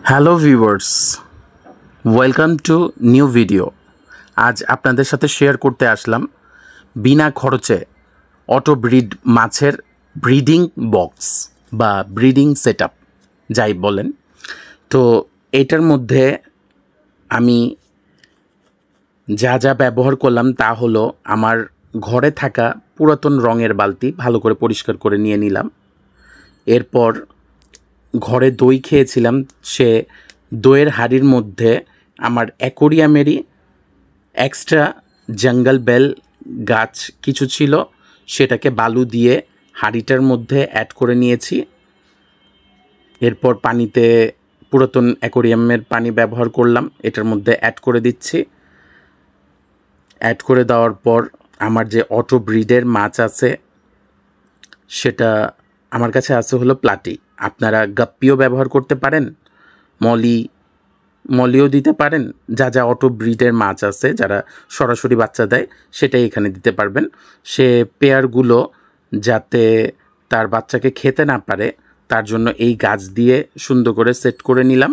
Hello viewers, welcome to new video. আজ আপনাদের সাথে শেয়ার করতে আসলাম বিনা খরচে অটো ব্রিড মাছের ব্রিডিং বক্স বা ব্রিডিং সেটআপ যাই বলেন। তো এটার মধ্যে আমি যা যা ব্যবহার করলাম তা হলো আমার ঘরে থাকা পুরাতন রঙের বালতি ভালো করে পরিষ্কার করে নিয়ে নিলাম। এরপর ঘরে দই খেয়েছিলাম, সে দইয়ের হাঁড়ির মধ্যে আমার অ্যাকোরিয়ামেরই এক্সট্রা জঙ্গল বেল গাছ কিছু ছিল, সেটাকে বালু দিয়ে হাঁড়িটার মধ্যে অ্যাড করে নিয়েছি। এরপর পানিতে পুরাতন অ্যাকোরিয়ামের পানি ব্যবহার করলাম, এটার মধ্যে অ্যাড করে দিচ্ছি। অ্যাড করে দেওয়ার পর আমার যে অটো ব্রিডের মাছ আছে সেটা আমার কাছে আছে হলো প্লাটি। আপনারা গাপ্পিও ব্যবহার করতে পারেন, মলিও দিতে পারেন। যা যা অটো ব্রিডের মাছ আছে যারা সরাসরি বাচ্চা দেয় সেটাই এখানে দিতে পারবেন। সে পেয়ারগুলো যাতে তার বাচ্চাকে খেতে না পারে তার জন্য এই গাছ দিয়ে সুন্দর করে সেট করে নিলাম।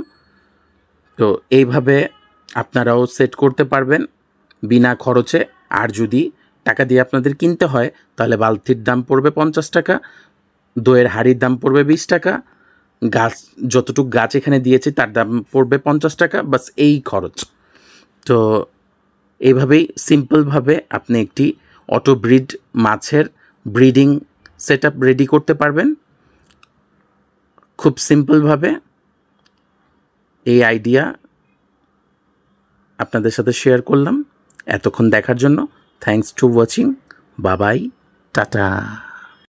তো এইভাবে আপনারাও সেট করতে পারবেন বিনা খরচে। আর যদি টাকা দিয়ে আপনাদের কিনতে হয় তাহলে বালতির দাম পড়বে 50 টাকা, দইয়ের হাঁড়ির দাম পড়বে 20 টাকা, গাছ যতটুকু গাছ এখানে দিয়েছি তার দাম পড়বে 50 টাকা, বাস এই খরচ। তো এইভাবেই সিম্পলভাবে আপনি একটি অটো ব্রিড মাছের ব্রিডিং সেটআপ রেডি করতে পারবেন। খুব সিম্পলভাবে এই আইডিয়া আপনাদের সাথে শেয়ার করলাম। এতক্ষণ দেখার জন্য থ্যাঙ্কস টু ওয়াচিং। বাবাই, টাটা।